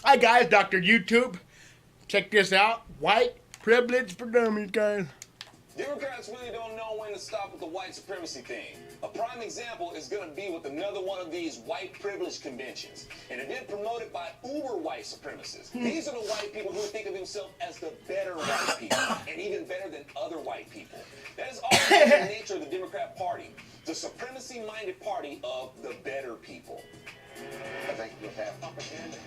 Hi guys, Dr. YouTube. Check this out. White privilege for dummies, guys. Democrats really don't know when to stop with the white supremacy thing. A prime example is going to be with another one of these white privilege conventions, an event promoted by uber white supremacists. These are the white people who think of themselves as the better white people, and even better than other white people. That is also the nature of the Democrat Party, the supremacy-minded party of the better people. I think you'll have propaganda.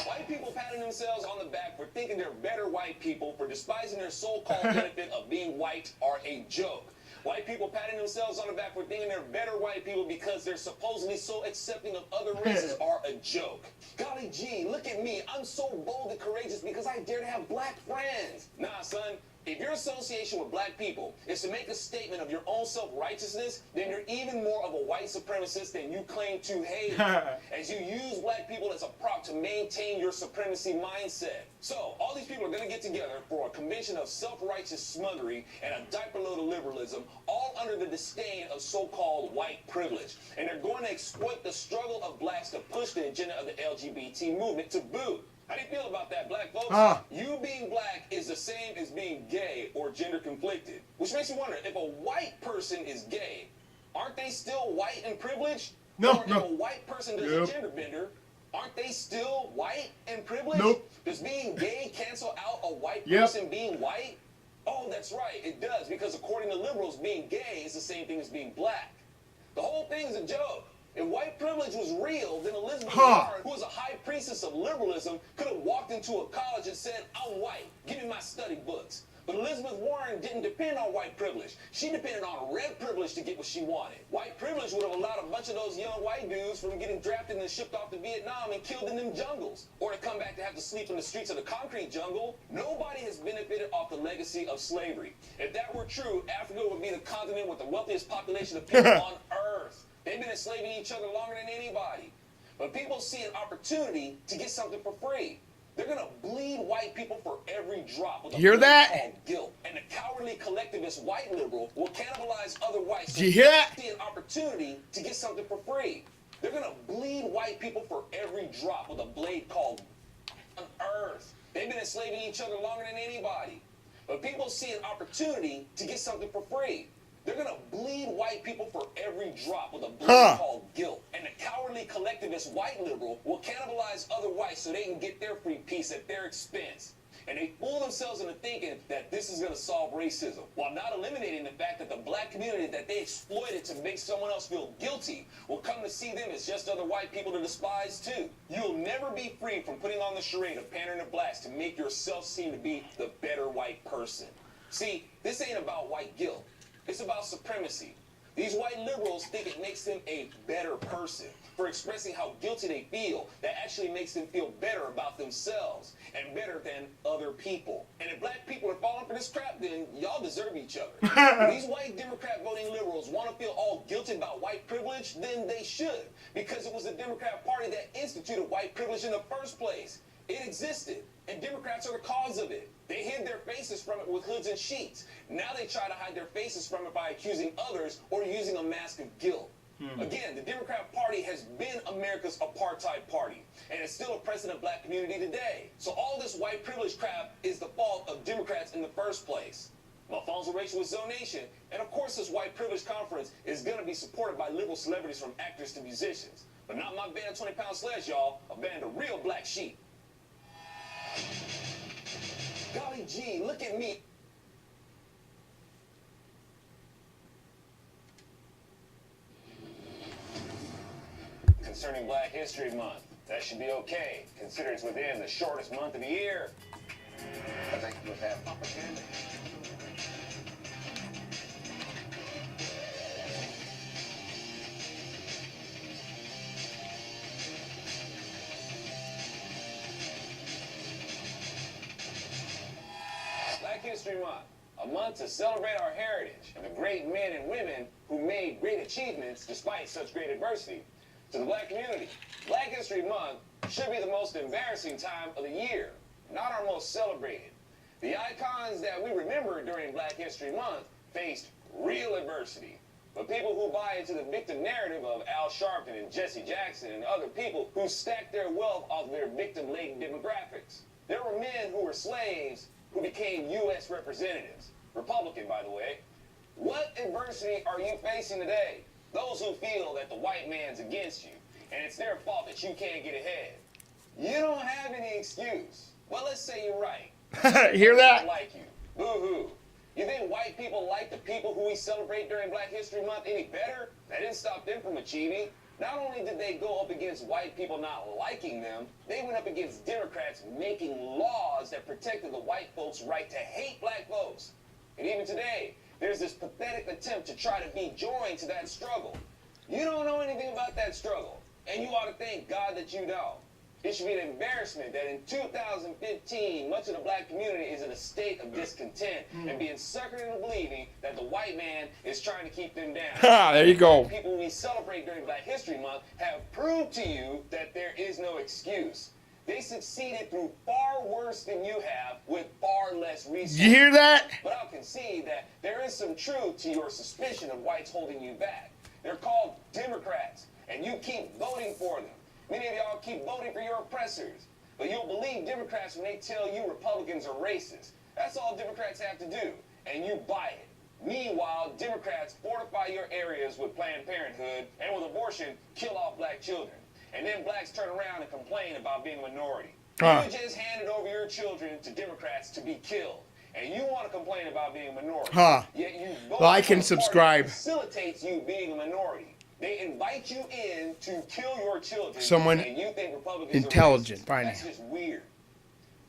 White people patting themselves on the back for thinking they're better white people, for despising their so-called benefit of being white, are a joke. White people patting themselves on the back for thinking they're better white people because they're supposedly so accepting of other races are a joke. Golly gee, look at me. I'm so bold and courageous because I dare to have black friends. Nah, son. If your association with black people is to make a statement of your own self-righteousness, then you're even more of a white supremacist than you claim to hate, as you use black people as a prop to maintain your supremacy mindset. So, all these people are going to get together for a convention of self-righteous smuggery and a diaper load of liberalism, all under the disdain of so-called white privilege. And they're going to exploit the struggle of blacks to push the agenda of the LGBT movement to boot. How do you feel about that, black folks? You being black is the same as being gay or gender conflicted. Which makes me wonder, if a white person is gay, aren't they still white and privileged? No, If a white person does a gender bender, aren't they still white and privileged? Nope. Does being gay cancel out a white person being white? Oh, that's right, it does, because according to liberals, being gay is the same thing as being black. The whole thing is a joke. If white privilege was real, then Elizabeth Warren, who was a high priestess of liberalism, could have walked into a college and said, I'm white, give me my study books. But Elizabeth Warren didn't depend on white privilege. She depended on red privilege to get what she wanted. White privilege would have allowed a bunch of those young white dudes from getting drafted and shipped off to Vietnam and killed in them jungles, or to come back to have to sleep in the streets of the concrete jungle. Nobody has benefited off the legacy of slavery. If that were true, Africa would be the continent with the wealthiest population of people on earth. They've been enslaving each other longer than anybody. But people see an opportunity to get something for free. They're going to bleed white people for every drop. With a hear that? Called guilt. And the cowardly collectivist white liberal will cannibalize other whites. Did you hear that? See an opportunity to get something for free. They're going to bleed white people for every drop with a blade called on earth. They've been enslaving each other longer than anybody. But people see an opportunity to get something for free. They're going to bleed white people for every drop with a blade called guilt. And the cowardly collectivist white liberal will cannibalize other whites so they can get their free piece at their expense. And they fool themselves into thinking that this is going to solve racism, while not eliminating the fact that the black community that they exploited to make someone else feel guilty will come to see them as just other white people to despise too. You'll never be free from putting on the charade of pandering to blacks to make yourself seem to be the better white person. See, this ain't about white guilt. It's about supremacy. These white liberals think it makes them a better person for expressing how guilty they feel. That actually makes them feel better about themselves and better than other people. And if black people are falling for this crap, then y'all deserve each other. If these white Democrat voting liberals want to feel all guilty about white privilege, then they should, because it was the Democrat Party that instituted white privilege in the first place. It existed, and Democrats are the cause of it. They hid their faces from it with hoods and sheets. Now they try to hide their faces from it by accusing others or using a mask of guilt. Again, the Democrat Party has been America's apartheid party, and it's still oppressing the black community today. So all this white privilege crap is the fault of Democrats in the first place. Malfonso Rachel with Zonation, and of course this white privilege conference is going to be supported by liberal celebrities from actors to musicians. But not my band of 20-pound sleds, y'all, a band of real black sheep. Golly gee, look at me. Concerning Black History Month, that should be okay, considering it's within the shortest month of the year. I think you'll have propaganda. Black History Month, a month to celebrate our heritage and the great men and women who made great achievements despite such great adversity. To the black community, Black History Month should be the most embarrassing time of the year. not our most celebrated. The icons that we remember during Black History Month faced real adversity. But people who buy into the victim narrative of Al Sharpton and Jesse Jackson and other people who stacked their wealth off their victim-laden demographics. There were men who were slaves who became U.S. representatives. Republican, by the way. What adversity are you facing today? Those who feel that the white man's against you, and it's their fault that you can't get ahead. You don't have any excuse. Well, let's say you're right. Hear that? Like you. Boo-hoo. You think white people like the people who we celebrate during Black History Month any better? That didn't stop them from achieving. Not only did they go up against white people not liking them, they went up against Democrats making laws that protected the white folks' right to hate black folks. And even today, there's this pathetic attempt to try to be joined to that struggle. You don't know anything about that struggle, and you ought to thank God that you know. It should be an embarrassment that in 2015, much of the black community is in a state of discontent and being suckered into believing that the white man is trying to keep them down. There you go. People we celebrate during Black History Month have proved to you that there is no excuse. They succeeded through far worse than you have with far less resources. You hear that? But I'll concede that there is some truth to your suspicion of whites holding you back. They're called Democrats, and you keep voting for them. Many of y'all keep voting for your oppressors, but you'll believe Democrats when they tell you Republicans are racist. That's all Democrats have to do, and you buy it. Meanwhile, Democrats fortify your areas with Planned Parenthood and with abortion, kill off black children. And then blacks turn around and complain about being a minority. You just handed over your children to Democrats to be killed. And you want to complain about being a minority. Yet you vote Like and for a party subscribe. that facilitates you being a minority. They invite you in to kill your children. Someone and you think Republicans intelligent, are racist. finally. That's just weird.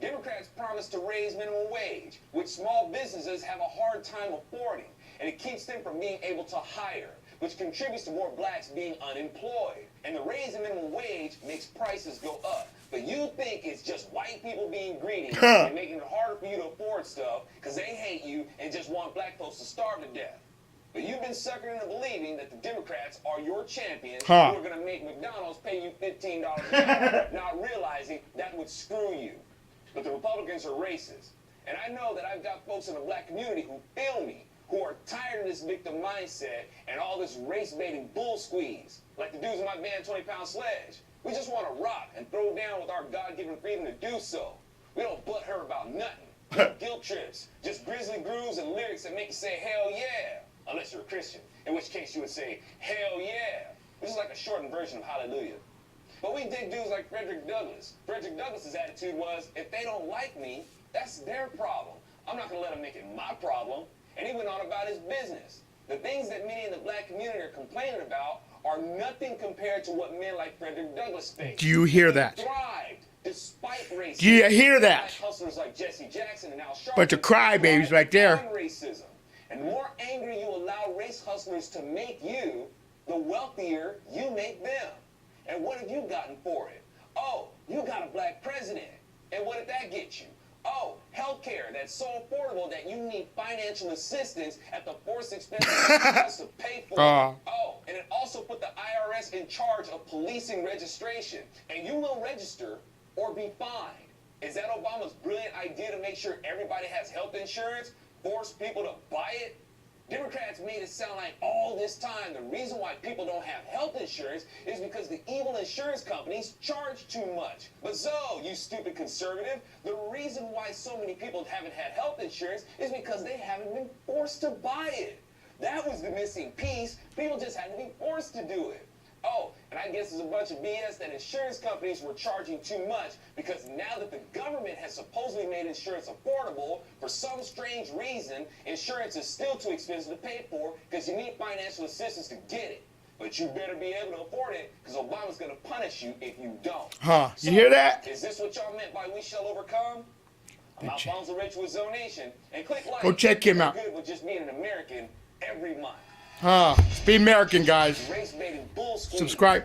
Democrats promise to raise minimum wage, which small businesses have a hard time affording, and it keeps them from being able to hire, which contributes to more blacks being unemployed. And the raise in minimum wage makes prices go up. But you think it's just white people being greedy and making it harder for you to afford stuff because they hate you and just want black folks to starve to death. But you've been suckered into believing that the Democrats are your champions who are going to make McDonald's pay you $15 an hour, not realizing that would screw you. But the Republicans are racist. And I know that I've got folks in the black community who feel me, who are tired of this victim mindset and all this race-baiting bull squeeze, like the dudes in my Van 20-pound sledge. We just want to rock and throw down with our God-given freedom to do so. We don't butt her about nothing. No guilt trips, just grizzly grooves and lyrics that make you say, hell yeah. Unless you're a Christian, in which case you would say, hell yeah. This is like a shortened version of hallelujah. But we dig dudes like Frederick Douglass. Frederick Douglass's attitude was, if they don't like me, that's their problem. I'm not going to let them make it my problem. And he went on about his business. The things that many in the black community are complaining about are nothing compared to what men like Frederick Douglass faced. Do you hear that? He thrived despite racism. Do you hear that? Black hustlers like Jesse Jackson and Al Sharpton. Bunch of crybabies right there. On racism. And the more angry you allow race hustlers to make you, the wealthier you make them. And what have you gotten for it? Oh, you got a black president. And what did that get you? Oh, healthcare that's so affordable that you need financial assistance at the forced expense to pay for it. Oh, and it also put the IRS in charge of policing registration. And you will register or be fined. Is that Obama's brilliant idea to make sure everybody has health insurance? Force people to buy it? Democrats made it sound like all this time the reason why people don't have health insurance is because the evil insurance companies charge too much. But Zoe, you stupid conservative, the reason why so many people haven't had health insurance is because they haven't been forced to buy it. That was the missing piece. People just had to be forced to do it. Oh, and I guess it's a bunch of BS that insurance companies were charging too much because now that the government has supposedly made insurance affordable, for some strange reason, insurance is still too expensive to pay for because you need financial assistance to get it. But you better be able to afford it because Obama's going to punish you if you don't. You hear that? Is this what y'all meant by we shall overcome? I'm Alfonso Rich with Zonation. And click like. Go check him out. Good with just being an American every month. Be American, guys. Race-baiting bull squeeze. Subscribe.